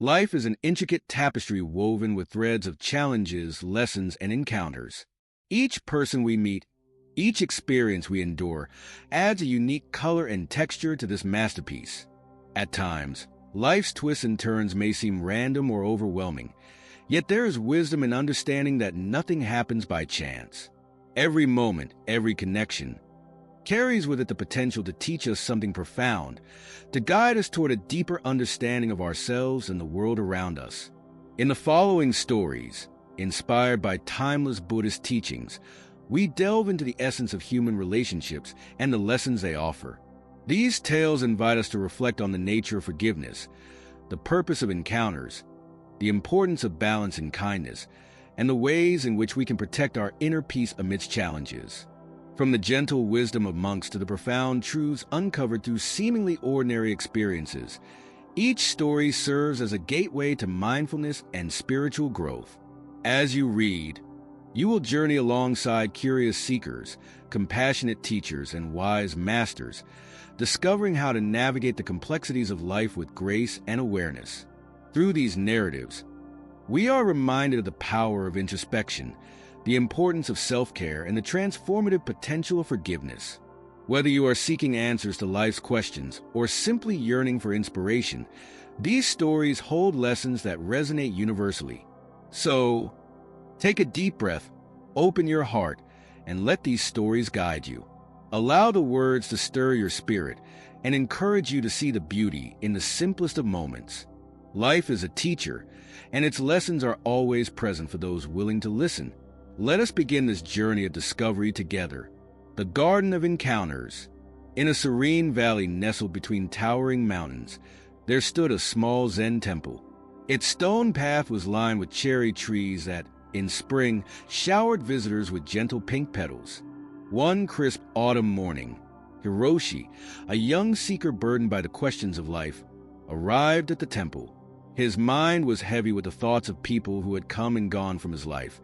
Life is an intricate tapestry woven with threads of challenges, lessons, and encounters. Each person we meet, each experience we endure, adds a unique color and texture to this masterpiece. At times, life's twists and turns may seem random or overwhelming, yet there is wisdom in understanding that nothing happens by chance. Every moment, every connection, carries with it the potential to teach us something profound, to guide us toward a deeper understanding of ourselves and the world around us. In the following stories, inspired by timeless Buddhist teachings, we delve into the essence of human relationships and the lessons they offer. These tales invite us to reflect on the nature of forgiveness, the purpose of encounters, the importance of balance and kindness, and the ways in which we can protect our inner peace amidst challenges. From the gentle wisdom of monks to the profound truths uncovered through seemingly ordinary experiences, each story serves as a gateway to mindfulness and spiritual growth. As you read, you will journey alongside curious seekers, compassionate teachers, and wise masters, discovering how to navigate the complexities of life with grace and awareness. Through these narratives, we are reminded of the power of introspection, the importance of self-care, and the transformative potential of forgiveness. Whether you are seeking answers to life's questions or simply yearning for inspiration, these stories hold lessons that resonate universally. So, take a deep breath, open your heart, and let these stories guide you. Allow the words to stir your spirit and encourage you to see the beauty in the simplest of moments. Life is a teacher, and its lessons are always present for those willing to listen. Let us begin this journey of discovery together. The Garden of Encounters. In a serene valley nestled between towering mountains, there stood a small Zen temple. Its stone path was lined with cherry trees that, in spring, showered visitors with gentle pink petals. One crisp autumn morning, Hiroshi, a young seeker burdened by the questions of life, arrived at the temple. His mind was heavy with the thoughts of people who had come and gone from his life,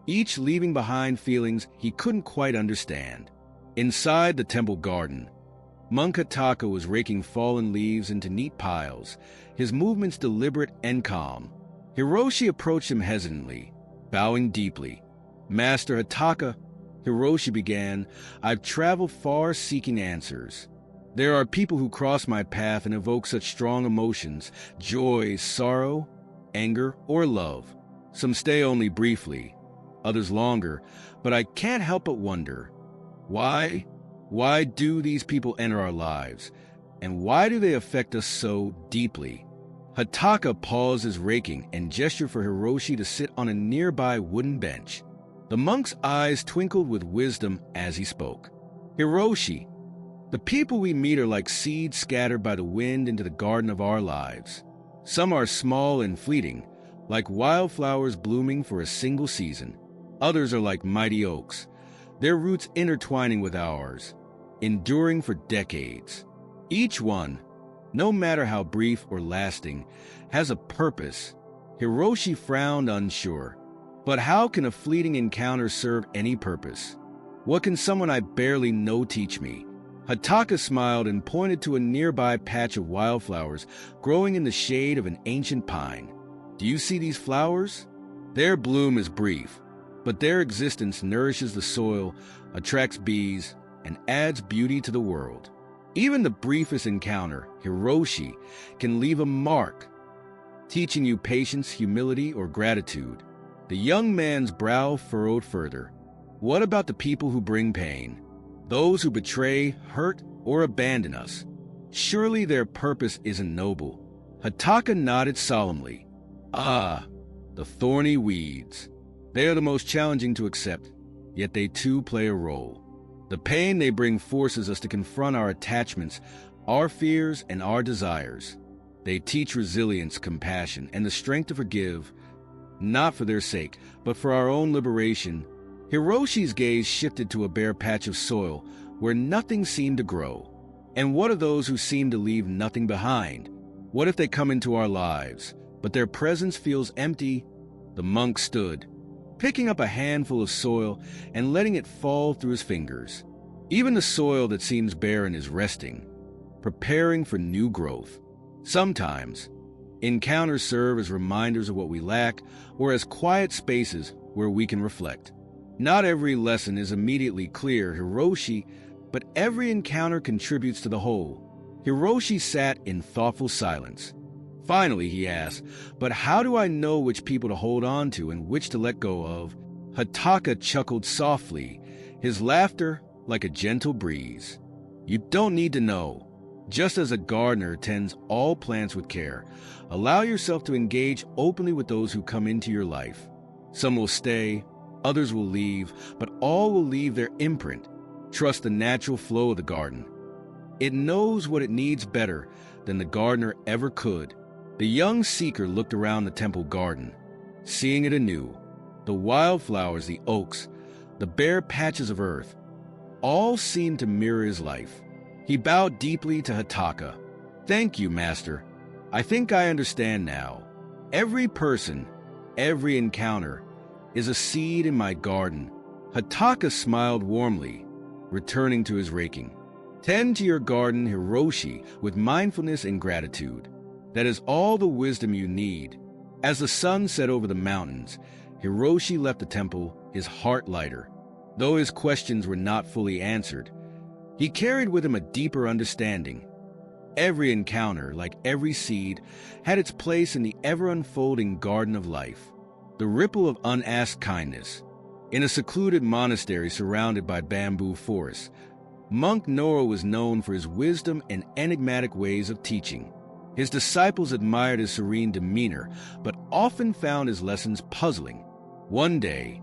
each leaving behind feelings he couldn't quite understand. Inside the temple garden, Monk Hataka was raking fallen leaves into neat piles, his movements deliberate and calm. Hiroshi approached him hesitantly, bowing deeply. "Master Hataka," Hiroshi began, "I've traveled far seeking answers. There are people who cross my path and evoke such strong emotions, joy, sorrow, anger, or love. Some stay only briefly, others longer, but I can't help but wonder, why? Why do these people enter our lives? And why do they affect us so deeply?" Hataka paused his raking and gestured for Hiroshi to sit on a nearby wooden bench. The monk's eyes twinkled with wisdom as he spoke. "Hiroshi, the people we meet are like seeds scattered by the wind into the garden of our lives. Some are small and fleeting, like wildflowers blooming for a single season. Others are like mighty oaks, their roots intertwining with ours, enduring for decades. Each one, no matter how brief or lasting, has a purpose." Hiroshi frowned, unsure. "But how can a fleeting encounter serve any purpose? What can someone I barely know teach me?" Hataka smiled and pointed to a nearby patch of wildflowers growing in the shade of an ancient pine. "Do you see these flowers? Their bloom is brief, but their existence nourishes the soil, attracts bees, and adds beauty to the world. Even the briefest encounter, Hiroshi, can leave a mark, teaching you patience, humility, or gratitude." The young man's brow furrowed further. "What about the people who bring pain? Those who betray, hurt, or abandon us? Surely their purpose isn't noble." Hataka nodded solemnly. "Ah, the thorny weeds. They are the most challenging to accept, yet they too play a role. The pain they bring forces us to confront our attachments, our fears, and our desires. They teach resilience, compassion, and the strength to forgive, not for their sake, but for our own liberation." Hiroshi's gaze shifted to a bare patch of soil where nothing seemed to grow. "And what of those who seem to leave nothing behind? What if they come into our lives, but their presence feels empty?" The monk stood, picking up a handful of soil and letting it fall through his fingers. Even the soil that seems barren is resting, preparing for new growth. Sometimes, Encounters serve as reminders of what we lack or as quiet spaces where we can reflect. Not every lesson is immediately clear, Hiroshi, but every encounter contributes to the whole. Hiroshi sat in thoughtful silence. Finally, he asked, "But how do I know which people to hold on to and which to let go of?" Hataka chuckled softly, his laughter like a gentle breeze. "You don't need to know. Just as a gardener tends all plants with care, allow yourself to engage openly with those who come into your life. Some will stay, others will leave, but all will leave their imprint. Trust the natural flow of the garden. It knows what it needs better than the gardener ever could." The young seeker looked around the temple garden, seeing it anew. The wildflowers, the oaks, the bare patches of earth, all seemed to mirror his life. He bowed deeply to Hataka. "Thank you, Master. I think I understand now. Every person, every encounter, is a seed in my garden." Hataka smiled warmly, returning to his raking. "Tend to your garden, Hiroshi, with mindfulness and gratitude. That is all the wisdom you need." As the sun set over the mountains, Hiroshi left the temple, his heart lighter. Though his questions were not fully answered, he carried with him a deeper understanding. Every encounter, like every seed, had its place in the ever-unfolding garden of life. The ripple of unasked kindness. In a secluded monastery surrounded by bamboo forests, Monk Noro was known for his wisdom and enigmatic ways of teaching. His disciples admired his serene demeanor, but often found his lessons puzzling. One day,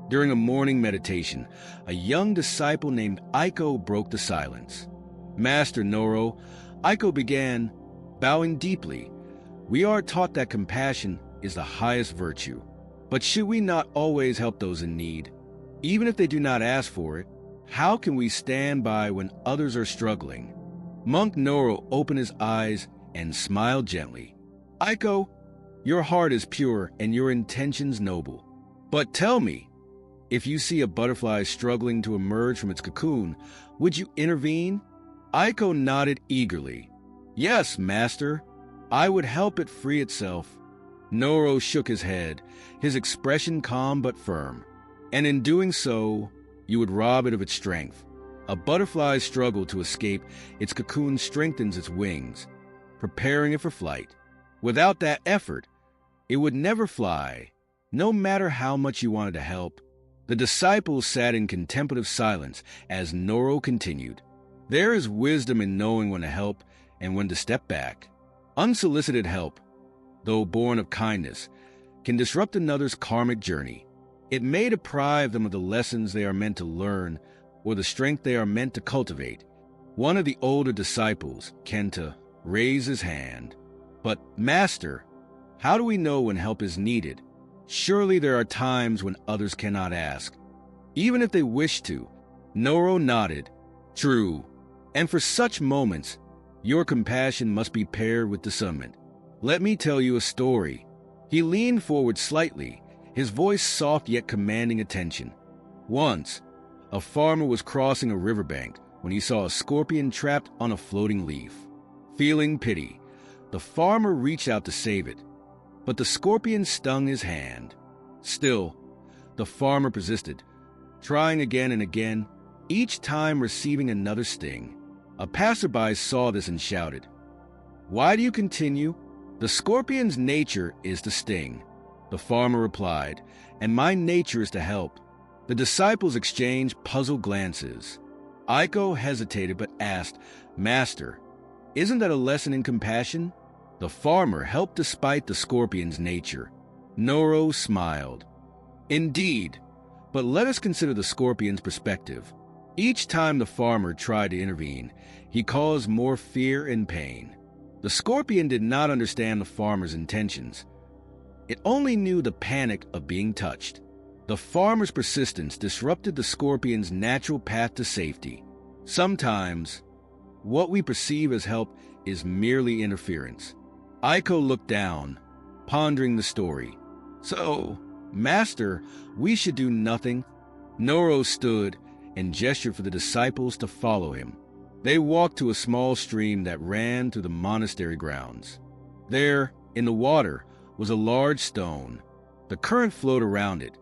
during a morning meditation, a young disciple named Aiko broke the silence. "Master Noro," Aiko began, bowing deeply, "we are taught that compassion is the highest virtue. But should we not always help those in need? Even if they do not ask for it, how can we stand by when others are struggling?" Monk Noro opened his eyes and smiled gently. "Aiko, your heart is pure and your intentions noble. But tell me, if you see a butterfly struggling to emerge from its cocoon, would you intervene?" Aiko nodded eagerly. "Yes, Master. I would help it free itself." Noro shook his head, his expression calm but firm. "And in doing so, you would rob it of its strength. A butterfly's struggle to escape its cocoon strengthens its wings, preparing it for flight. Without that effort, it would never fly, no matter how much you wanted to help." The disciples sat in contemplative silence as Noro continued. "There is wisdom in knowing when to help and when to step back. Unsolicited help, though born of kindness, can disrupt another's karmic journey. It may deprive them of the lessons they are meant to learn or the strength they are meant to cultivate." One of the older disciples, Kenta, raised his hand. "But, Master, how do we know when help is needed? Surely there are times when others cannot ask, even if they wish to." Noro nodded. "True. And for such moments, your compassion must be paired with discernment. Let me tell you a story." He leaned forward slightly, his voice soft yet commanding attention. "Once, a farmer was crossing a riverbank when he saw a scorpion trapped on a floating leaf. Feeling pity, the farmer reached out to save it, but the scorpion stung his hand. Still, the farmer persisted, trying again and again, each time receiving another sting. A passerby saw this and shouted, 'Why do you continue?' 'The scorpion's nature is to sting,' the farmer replied, 'and my nature is to help.' The disciples exchanged puzzled glances. Aiko hesitated but asked, 'Master, isn't that a lesson in compassion?' The farmer helped despite the scorpion's nature. Noro smiled. 'Indeed, but let us consider the scorpion's perspective. Each time the farmer tried to intervene, he caused more fear and pain. The scorpion did not understand the farmer's intentions. It only knew the panic of being touched. The farmer's persistence disrupted the scorpion's natural path to safety. Sometimes, what we perceive as help is merely interference." Aiko looked down, pondering the story. "So, Master, we should do nothing?" Noro stood and gestured for the disciples to follow him. They walked to a small stream that ran through the monastery grounds. There, In the water was a large stone. The current flowed around it,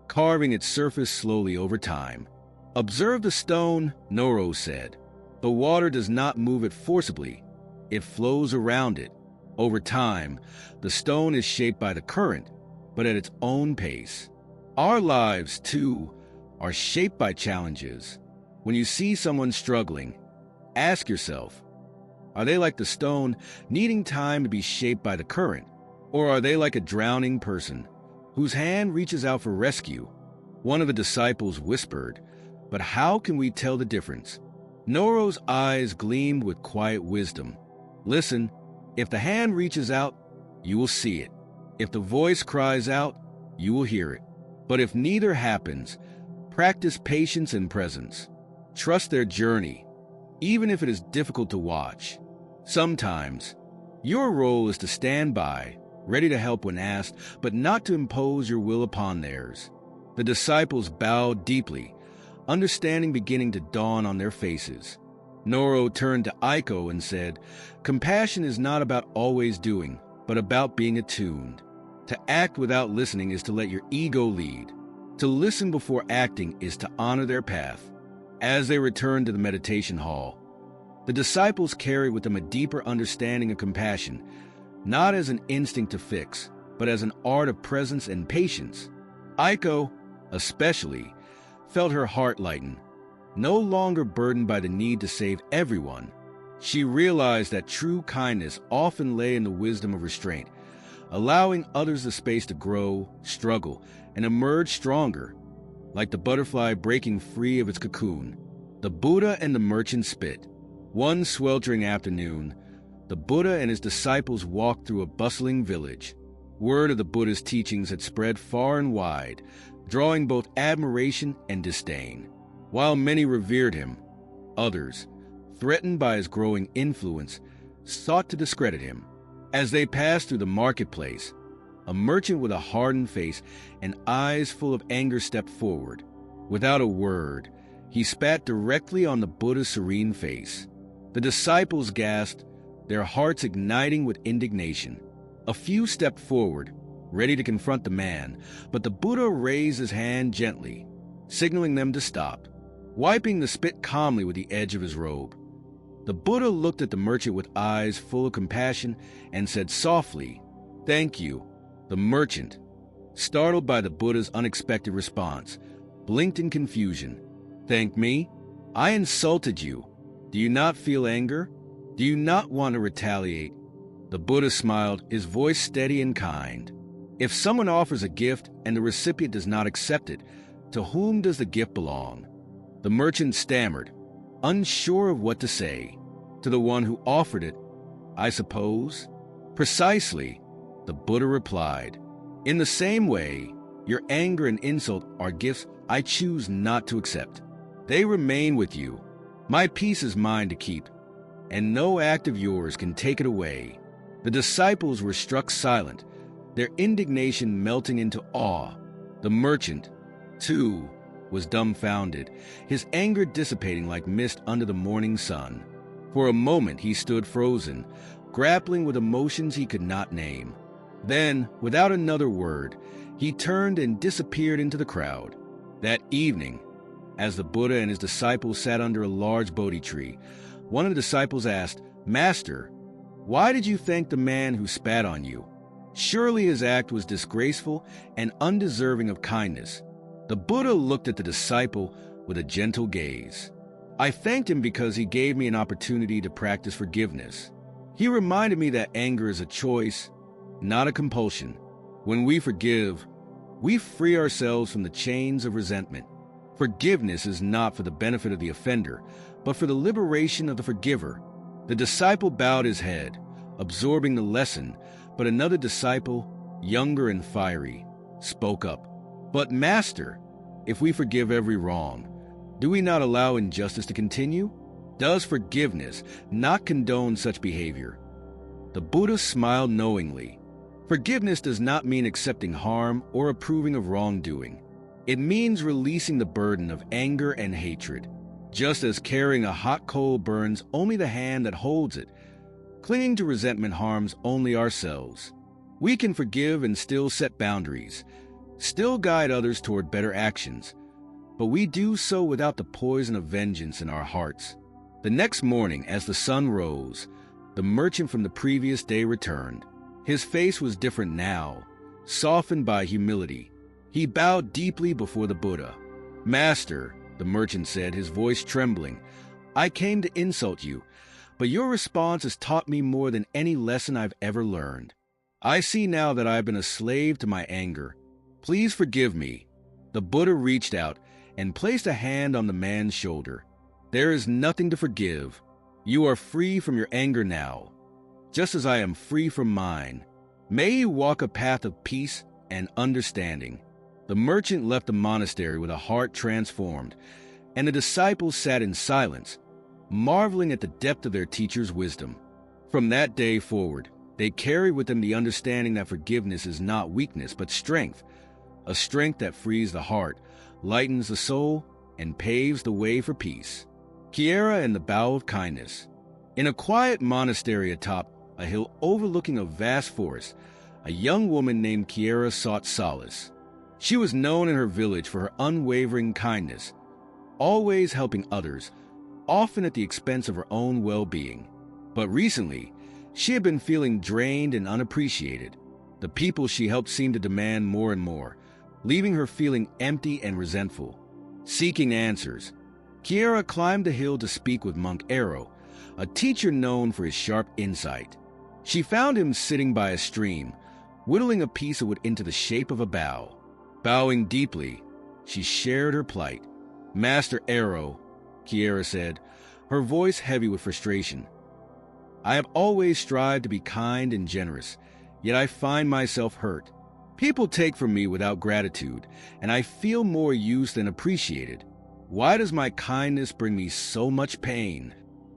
carving its surface slowly over time. "Observe the stone," Noro said. "The water does not move it forcibly. It flows around it. Over time, the stone is shaped by the current, but at its own pace. Our lives, too, are shaped by challenges. When you see someone struggling, ask yourself, are they like the stone, needing time to be shaped by the current? Or are they like a drowning person whose hand reaches out for rescue?" One of the disciples whispered, "But how can we tell the difference?" Noro's eyes gleamed with quiet wisdom. "Listen, if the hand reaches out, you will see it. If the voice cries out, you will hear it. But if neither happens, practice patience and presence. Trust their journey, even if it is difficult to watch. Sometimes, your role is to stand by, ready to help when asked, but not to impose your will upon theirs." The disciples bowed deeply, understanding beginning to dawn on their faces. Noro turned to Aiko and said, "Compassion is not about always doing, but about being attuned. To act without listening is to let your ego lead. To listen before acting is to honor their path." As they returned to the meditation hall, the disciples carried with them a deeper understanding of compassion, not as an instinct to fix, but as an art of presence and patience. Aiko, especially, felt her heart lighten. No longer burdened by the need to save everyone, she realized that true kindness often lay in the wisdom of restraint, allowing others the space to grow, struggle, and emerge stronger. Like the butterfly breaking free of its cocoon, the Buddha and the merchant spit. One sweltering afternoon, the Buddha and his disciples walked through a bustling village. Word of the Buddha's teachings had spread far and wide, drawing both admiration and disdain. While many revered him, others, threatened by his growing influence, sought to discredit him. As they passed through the marketplace, a merchant with a hardened face and eyes full of anger stepped forward. Without a word, he spat directly on the Buddha's serene face. The disciples gasped, their hearts igniting with indignation. A few stepped forward, ready to confront the man, but the Buddha raised his hand gently, signaling them to stop, wiping the spit calmly with the edge of his robe. The Buddha looked at the merchant with eyes full of compassion and said softly, "Thank you." The merchant, startled by the Buddha's unexpected response, blinked in confusion. "Thank me? I insulted you. Do you not feel anger? Do you not want to retaliate?" The Buddha smiled, his voice steady and kind. "If someone offers a gift and the recipient does not accept it, to whom does the gift belong?" The merchant stammered, unsure of what to say. "To the one who offered it, I suppose." "Precisely," the Buddha replied. "In the same way, your anger and insult are gifts I choose not to accept. They remain with you. My peace is mine to keep, and no act of yours can take it away." The disciples were struck silent, their indignation melting into awe. The merchant, too, was dumbfounded, his anger dissipating like mist under the morning sun. For a moment he stood frozen, grappling with emotions he could not name. Then, without another word, he turned and disappeared into the crowd. That evening, as the Buddha and his disciples sat under a large Bodhi tree, one of the disciples asked, "Master, why did you thank the man who spat on you? Surely his act was disgraceful and undeserving of kindness." The Buddha looked at the disciple with a gentle gaze. "I thanked him because he gave me an opportunity to practice forgiveness. He reminded me that anger is a choice, not a compulsion. When we forgive, we free ourselves from the chains of resentment. Forgiveness is not for the benefit of the offender, but for the liberation of the forgiver." The disciple bowed his head, absorbing the lesson, but another disciple, younger and fiery, spoke up. "But Master, if we forgive every wrong, do we not allow injustice to continue? Does forgiveness not condone such behavior?" The Buddha smiled knowingly. Forgiveness does not mean accepting harm or approving of wrongdoing. It means releasing the burden of anger and hatred. Just as carrying a hot coal burns only the hand that holds it, Clinging to resentment harms only ourselves. We can forgive and still set boundaries, still guide others toward better actions, but we do so without the poison of vengeance in our hearts. The next morning, as the sun rose, the merchant from the previous day returned. His face was different now, softened by humility. He bowed deeply before the Buddha. "Master," the merchant said, his voice trembling, "I came to insult you, but your response has taught me more than any lesson I've ever learned. I see now that I've been a slave to my anger. Please forgive me." The Buddha reached out and placed a hand on the man's shoulder. "There is nothing to forgive. You are free from your anger now, just as I am free from mine. May you walk a path of peace and understanding." The merchant left the monastery with a heart transformed, and the disciples sat in silence, marveling at the depth of their teacher's wisdom. From that day forward, they carried with them the understanding that forgiveness is not weakness but strength, a strength that frees the heart, lightens the soul, and paves the way for peace. Kiera and the Bow of Kindness. In a quiet monastery atop a hill overlooking a vast forest, a young woman named Kiera sought solace. She was known in her village for her unwavering kindness, always helping others, often at the expense of her own well-being. But recently, she had been feeling drained and unappreciated. The people she helped seemed to demand more and more, leaving her feeling empty and resentful. Seeking answers, Kiera climbed the hill to speak with Monk Arrow, a teacher known for his sharp insight. She found him sitting by a stream, whittling a piece of wood into the shape of a bow. Bowing deeply, she shared her plight. "Master Arrow," Kiera said, her voice heavy with frustration, "I have always strived to be kind and generous, yet I find myself hurt. People take from me without gratitude, and I feel more used than appreciated. Why does my kindness bring me so much pain?"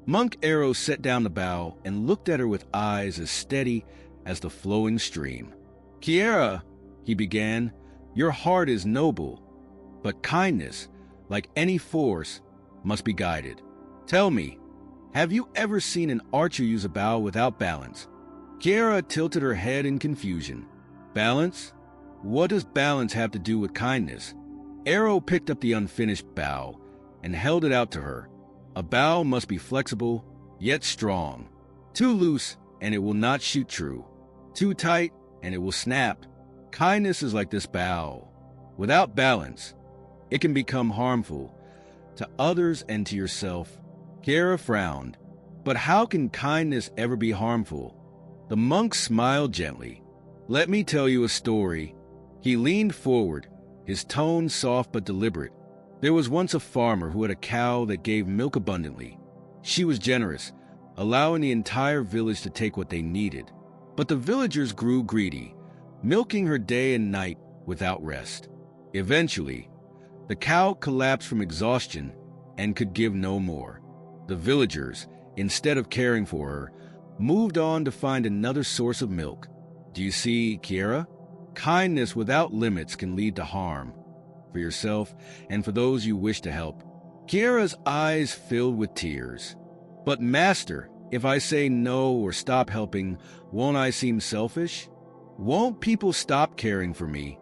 Monk Arrow set down the bow and looked at her with eyes as steady as the flowing stream. "Kiera," he began, "your heart is noble, but kindness, like any force, must be guided. Tell me, have you ever seen an archer use a bow without balance?" Kiera tilted her head in confusion. "Balance? What does balance have to do with kindness?" Arrow picked up the unfinished bow and held it out to her. "A bow must be flexible, yet strong. Too loose, and it will not shoot true. Too tight, and it will snap. Kindness is like this bow. Without balance, it can become harmful to others and to yourself." Kiera frowned. "But how can kindness ever be harmful?" The monk smiled gently. "Let me tell you a story." He leaned forward, his tone soft but deliberate. "There was once a farmer who had a cow that gave milk abundantly. She was generous, allowing the entire village to take what they needed. But the villagers grew greedy, milking her day and night without rest. Eventually, the cow collapsed from exhaustion and could give no more. The villagers, instead of caring for her, moved on to find another source of milk. Do you see, Kiera? Kindness without limits can lead to harm, for yourself and for those you wish to help." Kiera's eyes filled with tears. "But Master, if I say no or stop helping, won't I seem selfish? Won't people stop caring for me?"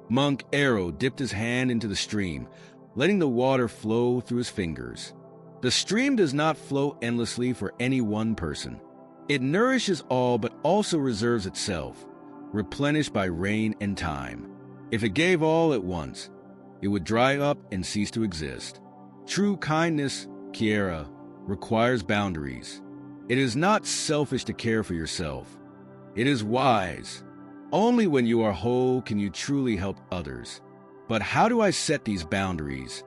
Monk Arrow dipped his hand into the stream, letting the water flow through his fingers. "The stream does not flow endlessly for any one person. It nourishes all but also reserves itself, replenished by rain and time. If it gave all at once, it would dry up and cease to exist. True kindness, Kiera, requires boundaries. It is not selfish to care for yourself. It is wise. Only when you are whole can you truly help others. But how do I set these boundaries?"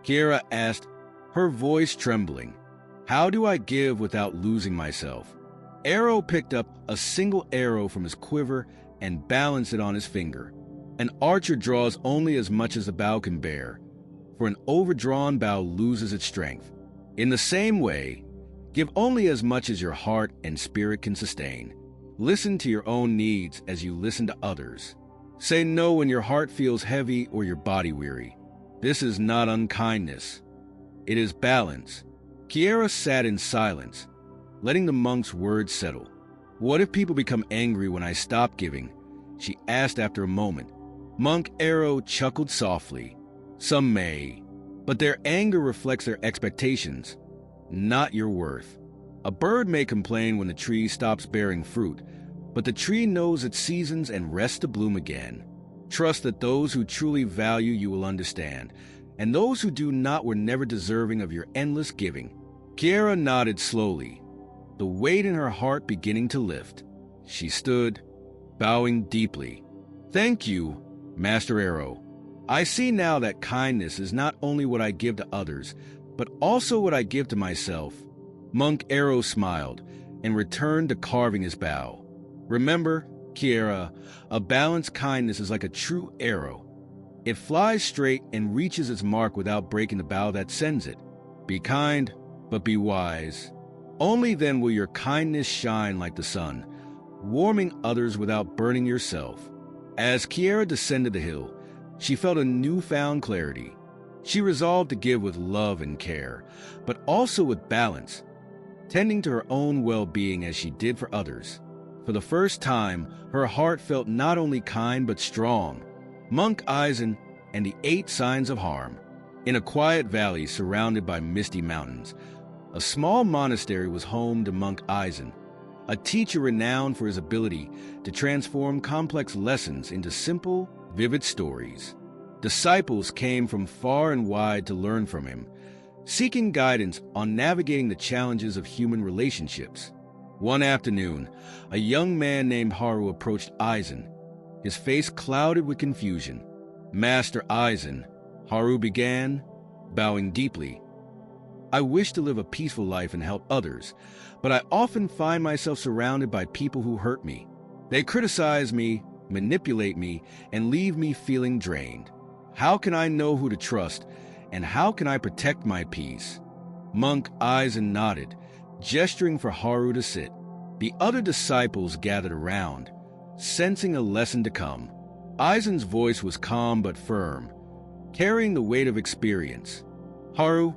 Kiera asked, her voice trembling. "How do I give without losing myself?" Arrow picked up a single arrow from his quiver and balanced it on his finger. An archer draws only as much as the bow can bear, for an overdrawn bow loses its strength. In the same way, give only as much as your heart and spirit can sustain. Listen to your own needs as you listen to others. Say no when your heart feels heavy or your body weary. This is not unkindness. It is balance. Kiera sat in silence, letting the monk's words settle. "What if people become angry when I stop giving?" she asked after a moment. Monk Arrow chuckled softly. "Some may, but their anger reflects their expectations, not your worth. A bird may complain when the tree stops bearing fruit, but the tree knows its seasons and rests to bloom again. Trust that those who truly value you will understand, and those who do not were never deserving of your endless giving." Kiera nodded slowly, the weight in her heart beginning to lift. She stood, bowing deeply. "Thank you, Master Arrow. I see now that kindness is not only what I give to others, but also what I give to myself." Monk Arrow smiled and returned to carving his bow. "Remember, Kiera, a balanced kindness is like a true arrow. It flies straight and reaches its mark without breaking the bow that sends it. Be kind, but be wise. Only then will your kindness shine like the sun, warming others without burning yourself." As Kiera descended the hill, she felt a newfound clarity. She resolved to give with love and care, but also with balance, tending to her own well-being as she did for others. For the first time, her heart felt not only kind but strong. Monk Eisen and the 8 Signs of Harm. In a quiet valley surrounded by misty mountains, a small monastery was home to Monk Eisen, a teacher renowned for his ability to transform complex lessons into simple, vivid stories. Disciples came from far and wide to learn from him, seeking guidance on navigating the challenges of human relationships. One afternoon, a young man named Haru approached Eisen, his face clouded with confusion. "Master Eisen," Haru began, bowing deeply, "I wish to live a peaceful life and help others, but I often find myself surrounded by people who hurt me. They criticize me, manipulate me, and leave me feeling drained. How can I know who to trust, and how can I protect my peace?" Monk Eisen nodded, gesturing for Haru to sit. The other disciples gathered around, sensing a lesson to come. Eisen's voice was calm but firm, carrying the weight of experience. "Haru,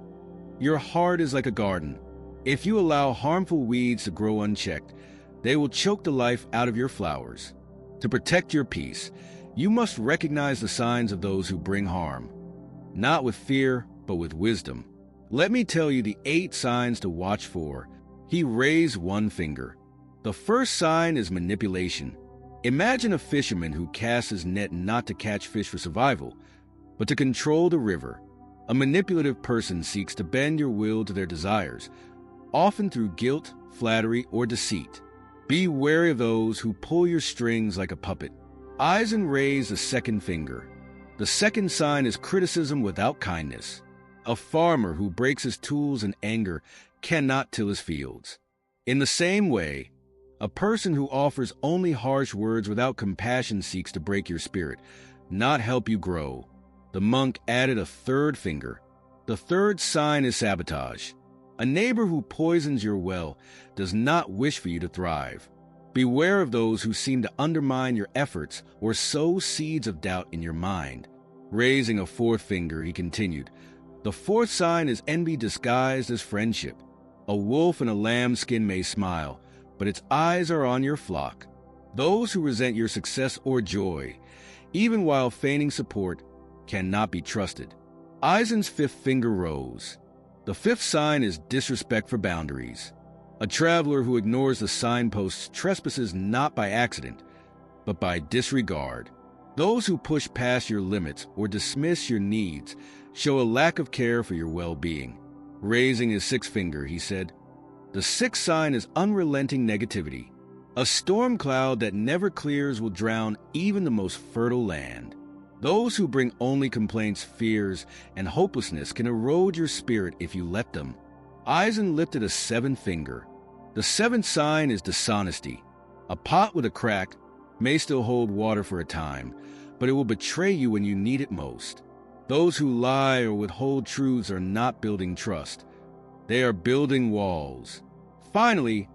your heart is like a garden. If you allow harmful weeds to grow unchecked, they will choke the life out of your flowers. To protect your peace, you must recognize the signs of those who bring harm, not with fear, but with wisdom. Let me tell you the 8 signs to watch for." He raised one finger. "The first sign is manipulation. Imagine a fisherman who casts his net not to catch fish for survival, but to control the river. A manipulative person seeks to bend your will to their desires, often through guilt, flattery, or deceit. Be wary of those who pull your strings like a puppet." Eisen raised a second finger. "The second sign is criticism without kindness. A farmer who breaks his tools in anger cannot till his fields. In the same way, a person who offers only harsh words without compassion seeks to break your spirit, not help you grow." The monk added a third finger. "The third sign is sabotage. A neighbor who poisons your well does not wish for you to thrive. Beware of those who seem to undermine your efforts or sow seeds of doubt in your mind." Raising a fourth finger, he continued, "The fourth sign is envy disguised as friendship. A wolf in a lamb's skin may smile, but its eyes are on your flock. Those who resent your success or joy, even while feigning support, cannot be trusted." Eisen's fifth finger rose. "The fifth sign is disrespect for boundaries. A traveler who ignores the signposts trespasses not by accident, but by disregard. Those who push past your limits or dismiss your needs show a lack of care for your well-being." Raising his sixth finger, he said, "The sixth sign is unrelenting negativity. A storm cloud that never clears will drown even the most fertile land. Those who bring only complaints, fears, and hopelessness can erode your spirit if you let them." Eisen lifted a seventh finger. "The seventh sign is dishonesty. A pot with a crack may still hold water for a time, but it will betray you when you need it most. Those who lie or withhold truths are not building trust. They are building walls." Finally,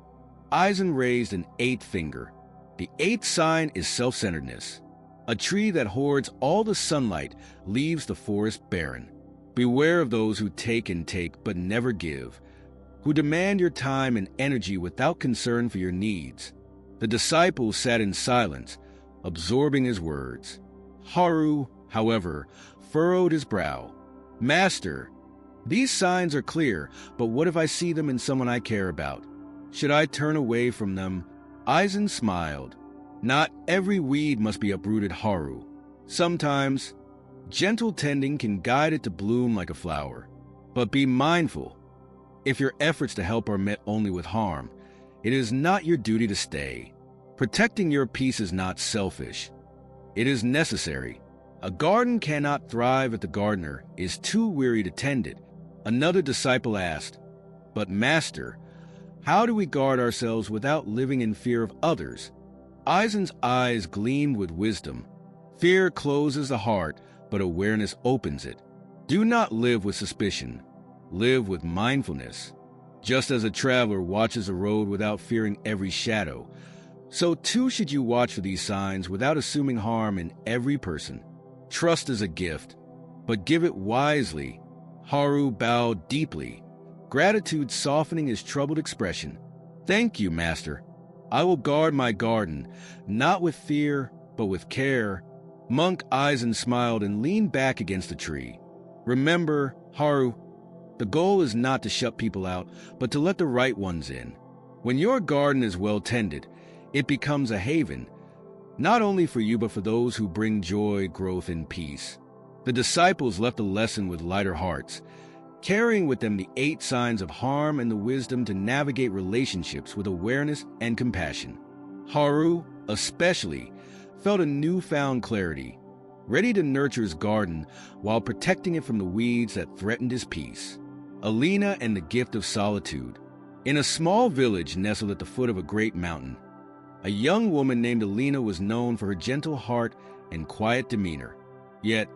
Eisen raised an eighth finger. "The eighth sign is self-centeredness. A tree that hoards all the sunlight leaves the forest barren. Beware of those who take and take but never give. who demand your time and energy without concern for your needs. The disciple sat in silence, absorbing his words. Haru, however, furrowed his brow. Master, these signs are clear, but what if I see them in someone I care about? Should I turn away from them? Aizen smiled. Not every weed must be uprooted, Haru. Sometimes, gentle tending can guide it to bloom like a flower. But be mindful. If your efforts to help are met only with harm, it is not your duty to stay. Protecting your peace is not selfish. It is necessary. A garden cannot thrive if the gardener is too weary to tend it. Another disciple asked, But Master, how do we guard ourselves without living in fear of others? Aizen's eyes gleamed with wisdom. Fear closes the heart, but awareness opens it. Do not live with suspicion. Live with mindfulness. Just as a traveler watches a road without fearing every shadow, so too should you watch for these signs without assuming harm in every person. Trust is a gift, but give it wisely. Haru bowed deeply, gratitude softening his troubled expression. Thank you, Master. I will guard my garden, not with fear, but with care. Monk Aizen smiled and leaned back against the tree. Remember, Haru, the goal is not to shut people out, but to let the right ones in. When your garden is well tended, it becomes a haven, not only for you but for those who bring joy, growth, and peace. The disciples left a lesson with lighter hearts, carrying with them the 8 signs of harm and the wisdom to navigate relationships with awareness and compassion. Haru, especially, felt a newfound clarity, ready to nurture his garden while protecting it from the weeds that threatened his peace. Alina and the gift of solitude. In a small village nestled at the foot of a great mountain, a young woman named Alina was known for her gentle heart and quiet demeanor. Yet,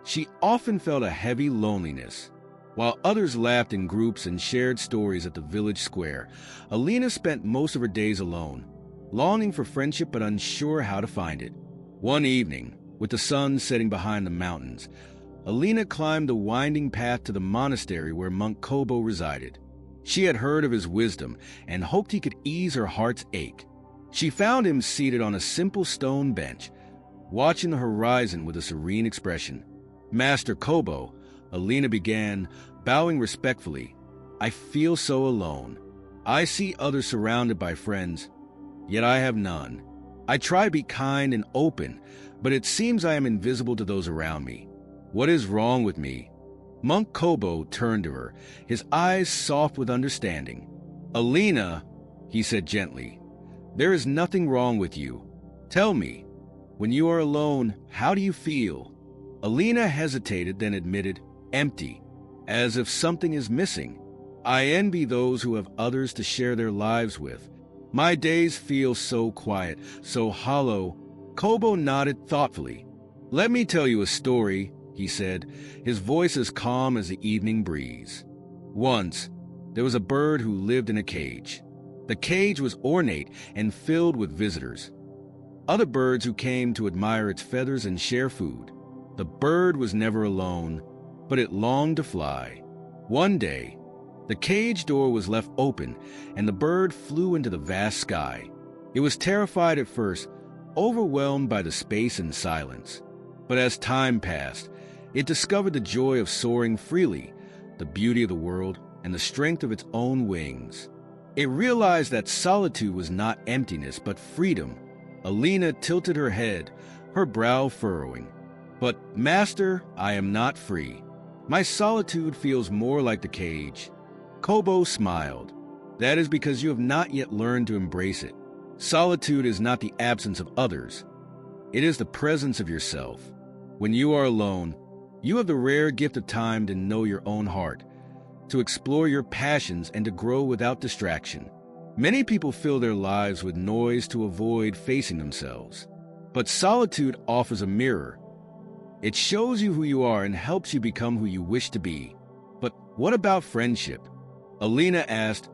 she often felt a heavy loneliness. While others laughed in groups and shared stories at the village square, Alina spent most of her days alone, longing for friendship but unsure how to find it. One evening, with the sun setting behind the mountains, Alina climbed the winding path to the monastery where monk Kobo resided. She had heard of his wisdom and hoped he could ease her heart's ache. She found him seated on a simple stone bench, watching the horizon with a serene expression. Master Kobo, Alina began, bowing respectfully. I feel so alone. I see others surrounded by friends, yet I have none. I try to be kind and open, but it seems I am invisible to those around me. What is wrong with me? Monk Kobo turned to her, his eyes soft with understanding. Alina, he said gently, there is nothing wrong with you. Tell me, when you are alone, how do you feel? Alina hesitated, then admitted, empty, as if something is missing. I envy those who have others to share their lives with. My days feel so quiet, so hollow. Kobo nodded thoughtfully. Let me tell you a story, he said, his voice as calm as the evening breeze. Once, there was a bird who lived in a cage. The cage was ornate and filled with visitors, other birds who came to admire its feathers and share food. The bird was never alone, but it longed to fly. One day, the cage door was left open, and the bird flew into the vast sky. It was terrified at first, overwhelmed by the space and silence. But as time passed, it discovered the joy of soaring freely, the beauty of the world, and the strength of its own wings. It realized that solitude was not emptiness, but freedom. Alina tilted her head, her brow furrowing. But, Master, I am not free. My solitude feels more like the cage. Kobo smiled. That is because you have not yet learned to embrace it. Solitude is not the absence of others. It is the presence of yourself. When you are alone, you have the rare gift of time to know your own heart, to explore your passions, and to grow without distraction. Many people fill their lives with noise to avoid facing themselves. But solitude offers a mirror. It shows you who you are and helps you become who you wish to be. But what about friendship? Alina asked,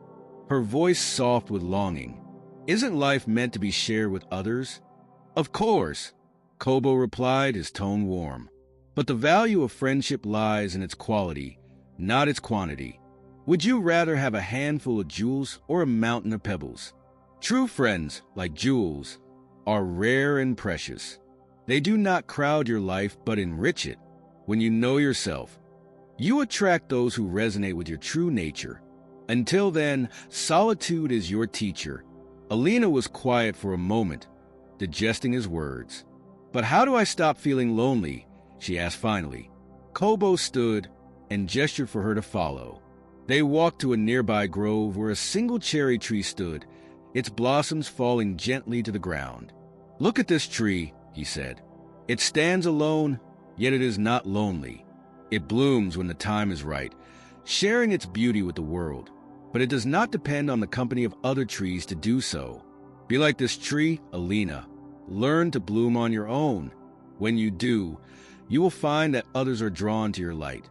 her voice soft with longing. Isn't life meant to be shared with others? Of course, Kobo replied, his tone warm. But the value of friendship lies in its quality, not its quantity. Would you rather have a handful of jewels or a mountain of pebbles? True friends, like jewels, are rare and precious. They do not crowd your life but enrich it. When you know yourself, you attract those who resonate with your true nature. Until then, solitude is your teacher. Alina was quiet for a moment, digesting his words. But how do I stop feeling lonely? She asked finally. Kobo stood and gestured for her to follow. They walked to a nearby grove where a single cherry tree stood, its blossoms falling gently to the ground. Look at this tree, he said. It stands alone, yet it is not lonely. It blooms when the time is right, sharing its beauty with the world. But it does not depend on the company of other trees to do so. Be like this tree, Alina. Learn to bloom on your own. When you do, you will find that others are drawn to your light.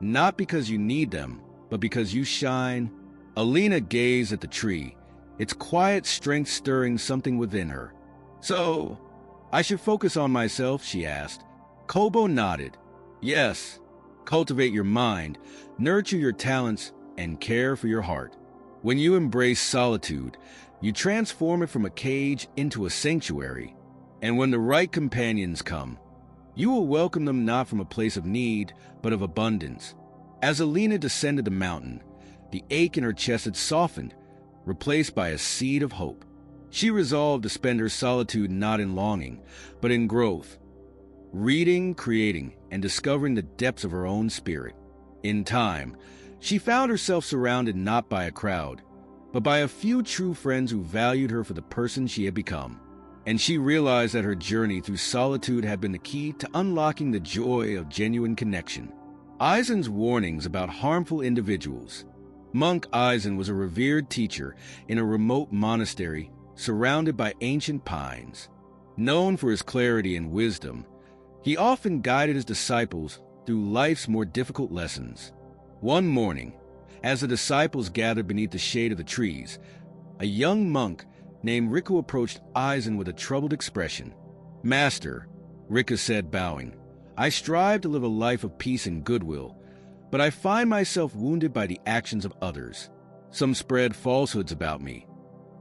Not because you need them, but because you shine. Alina gazed at the tree, its quiet strength stirring something within her. So, I should focus on myself, she asked. Kobo nodded. Yes, cultivate your mind, nurture your talents, and care for your heart. When you embrace solitude, you transform it from a cage into a sanctuary. And when the right companions come, you will welcome them not from a place of need, but of abundance. As Alina descended the mountain, the ache in her chest had softened, replaced by a seed of hope. She resolved to spend her solitude not in longing, but in growth, reading, creating, and discovering the depths of her own spirit. In time, she found herself surrounded not by a crowd, but by a few true friends who valued her for the person she had become. And she realized that her journey through solitude had been the key to unlocking the joy of genuine connection. Eisen's warnings about harmful individuals. Monk Eisen was a revered teacher in a remote monastery surrounded by ancient pines. Known for his clarity and wisdom, he often guided his disciples through life's more difficult lessons. One morning, as the disciples gathered beneath the shade of the trees, a young monk named Riku approached Eisen with a troubled expression. Master, Riku said, bowing, I strive to live a life of peace and goodwill, but I find myself wounded by the actions of others. Some spread falsehoods about me.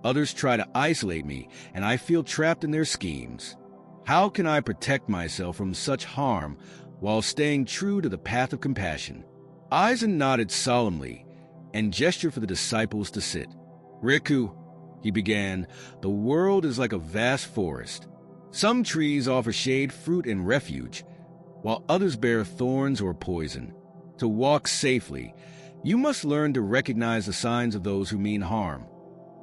Others try to isolate me, and I feel trapped in their schemes. How can I protect myself from such harm while staying true to the path of compassion? Eisen nodded solemnly and gestured for the disciples to sit. Riku, he began, the world is like a vast forest. Some trees offer shade, fruit, and refuge, while others bear thorns or poison. To walk safely, you must learn to recognize the signs of those who mean harm,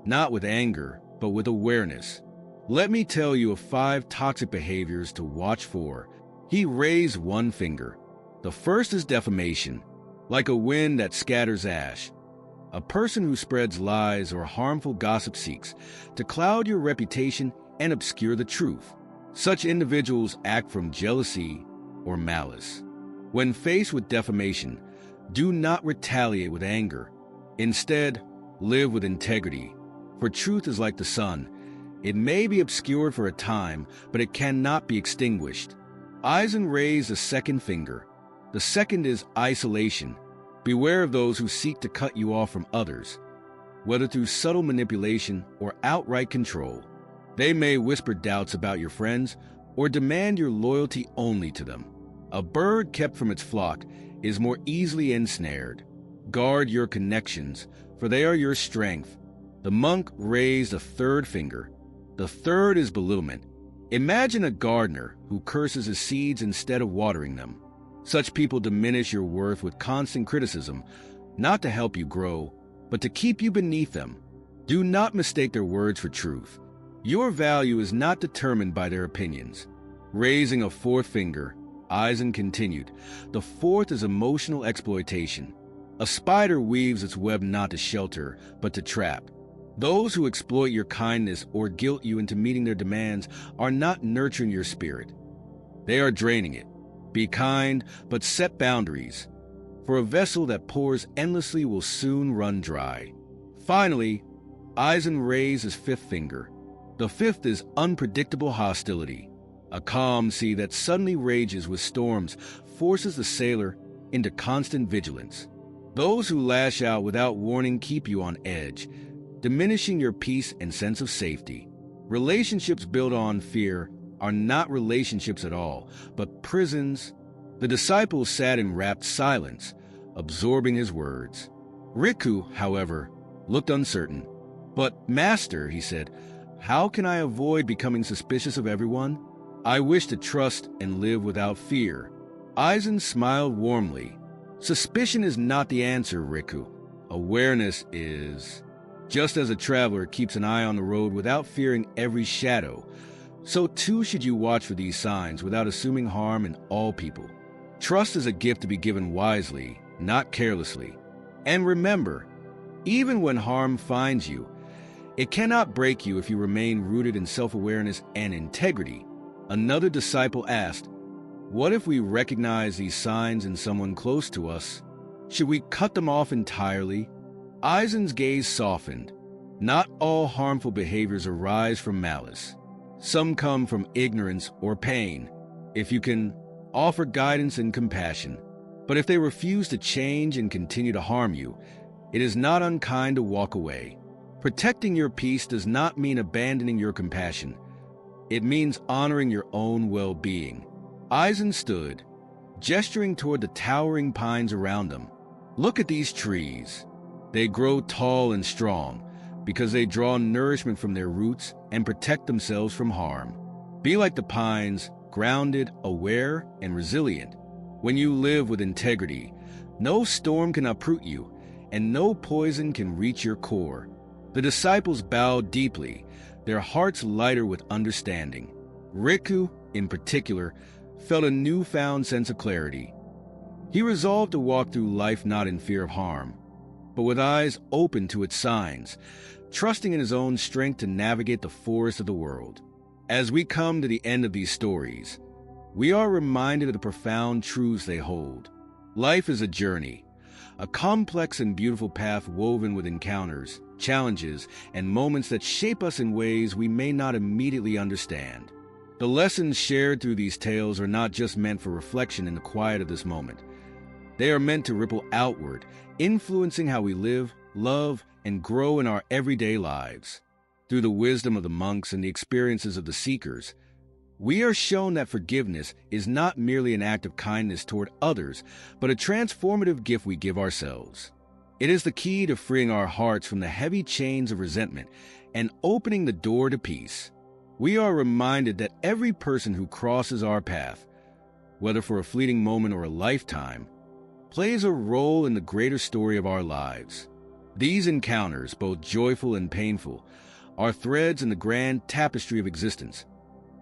not with anger, but with awareness. Let me tell you of 5 toxic behaviors to watch for. He raised one finger. The first is defamation, like a wind that scatters ash. A person who spreads lies or harmful gossip seeks to cloud your reputation and obscure the truth. Such individuals act from jealousy or malice. When faced with defamation, do not retaliate with anger. Instead, live with integrity, for truth is like the sun. It may be obscured for a time, but it cannot be extinguished. Eisen raised a second finger. The second is isolation. Beware of those who seek to cut you off from others, whether through subtle manipulation or outright control. They may whisper doubts about your friends or demand your loyalty only to them. A bird kept from its flock is more easily ensnared. Guard your connections, for they are your strength. The monk raised a third finger. The third is belittlement. Imagine a gardener who curses his seeds instead of watering them. Such people diminish your worth with constant criticism, not to help you grow, but to keep you beneath them. Do not mistake their words for truth. Your value is not determined by their opinions. Raising a fourth finger, Eisen continued, the fourth is emotional exploitation. A spider weaves its web not to shelter, but to trap. Those who exploit your kindness or guilt you into meeting their demands are not nurturing your spirit. They are draining it. Be kind, but set boundaries, for a vessel that pours endlessly will soon run dry. Finally, Eisen raised his fifth finger. The fifth is unpredictable hostility. A calm sea that suddenly rages with storms forces the sailor into constant vigilance. Those who lash out without warning keep you on edge, diminishing your peace and sense of safety. Relationships built on fear are not relationships at all, but prisons. The disciples sat in rapt silence, absorbing his words. Riku, however, looked uncertain. "But, Master," he said, "how can I avoid becoming suspicious of everyone? I wish to trust and live without fear." Aizen smiled warmly. "Suspicion is not the answer, Riku. Awareness is. Just as a traveler keeps an eye on the road without fearing every shadow, so too should you watch for these signs without assuming harm in all people. Trust is a gift to be given wisely, not carelessly. And remember, even when harm finds you, it cannot break you if you remain rooted in self-awareness and integrity." Another disciple asked, "What if we recognize these signs in someone close to us? Should we cut them off entirely?" Aizen's gaze softened. Not all harmful behaviors arise from malice. Some come from ignorance or pain. If you can, offer guidance and compassion. But if they refuse to change and continue to harm you, it is not unkind to walk away. Protecting your peace does not mean abandoning your compassion. It means honoring your own well-being. Aizen stood, gesturing toward the towering pines around them. "Look at these trees. They grow tall and strong because they draw nourishment from their roots and protect themselves from harm. Be like the pines, grounded, aware, and resilient. When you live with integrity, no storm can uproot you, and no poison can reach your core." The disciples bowed deeply, their hearts lighter with understanding. Riku, in particular, felt a newfound sense of clarity. He resolved to walk through life not in fear of harm, but with eyes open to its signs, trusting in his own strength to navigate the forest of the world. As we come to the end of these stories, we are reminded of the profound truths they hold. Life is a journey, a complex and beautiful path woven with encounters, challenges, and moments that shape us in ways we may not immediately understand. The lessons shared through these tales are not just meant for reflection in the quiet of this moment. They are meant to ripple outward, influencing how we live, love, and grow in our everyday lives. Through the wisdom of the monks and the experiences of the seekers, we are shown that forgiveness is not merely an act of kindness toward others, but a transformative gift we give ourselves. It is the key to freeing our hearts from the heavy chains of resentment and opening the door to peace. We are reminded that every person who crosses our path, whether for a fleeting moment or a lifetime, plays a role in the greater story of our lives. These encounters, both joyful and painful, are threads in the grand tapestry of existence,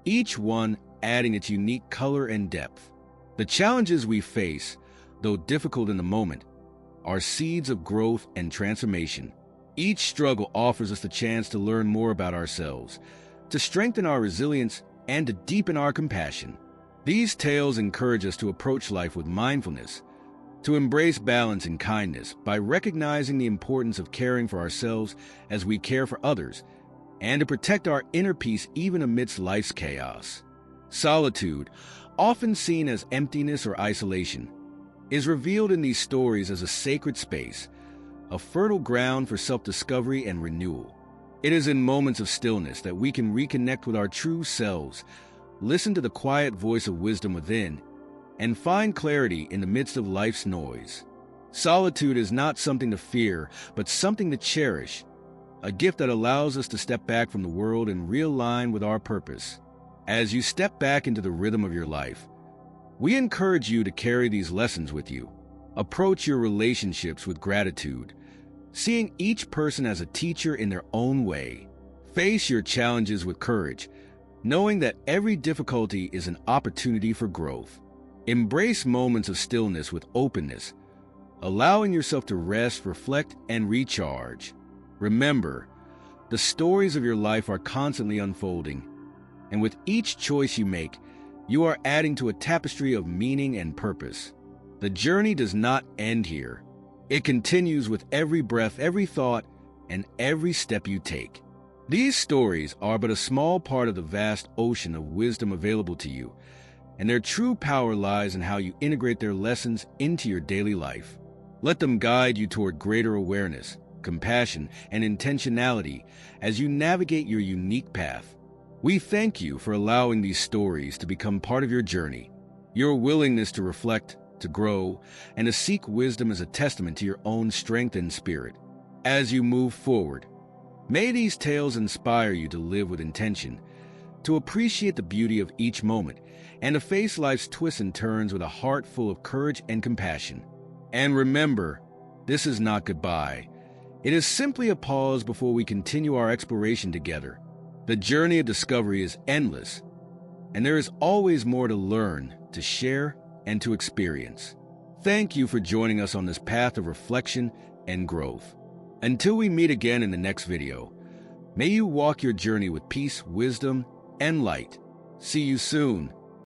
each one adding its unique color and depth. The challenges we face, though difficult in the moment, are seeds of growth and transformation. Each struggle offers us the chance to learn more about ourselves, to strengthen our resilience, and to deepen our compassion. These tales encourage us to approach life with mindfulness, to embrace balance and kindness by recognizing the importance of caring for ourselves as we care for others, and to protect our inner peace even amidst life's chaos. Solitude, often seen as emptiness or isolation, is revealed in these stories as a sacred space, a fertile ground for self-discovery and renewal. It is in moments of stillness that we can reconnect with our true selves, listen to the quiet voice of wisdom within, and find clarity in the midst of life's noise. Solitude is not something to fear, but something to cherish, a gift that allows us to step back from the world and realign with our purpose. As you step back into the rhythm of your life, we encourage you to carry these lessons with you. Approach your relationships with gratitude, seeing each person as a teacher in their own way. Face your challenges with courage, knowing that every difficulty is an opportunity for growth. Embrace moments of stillness with openness, allowing yourself to rest, reflect, and recharge. Remember, the stories of your life are constantly unfolding, and with each choice you make, you are adding to a tapestry of meaning and purpose. The journey does not end here. It continues with every breath, every thought, and every step you take. These stories are but a small part of the vast ocean of wisdom available to you, and their true power lies in how you integrate their lessons into your daily life. Let them guide you toward greater awareness, compassion, and intentionality as you navigate your unique path. We thank you for allowing these stories to become part of your journey. Your willingness to reflect, to grow, and to seek wisdom is a testament to your own strength and spirit. As you move forward, may these tales inspire you to live with intention, to appreciate the beauty of each moment, and to face life's twists and turns with a heart full of courage and compassion. And remember, this is not goodbye. It is simply a pause before we continue our exploration together. The journey of discovery is endless, and there is always more to learn, to share, and to experience. Thank you for joining us on this path of reflection and growth. Until we meet again in the next video, may you walk your journey with peace, wisdom, and light. See you soon.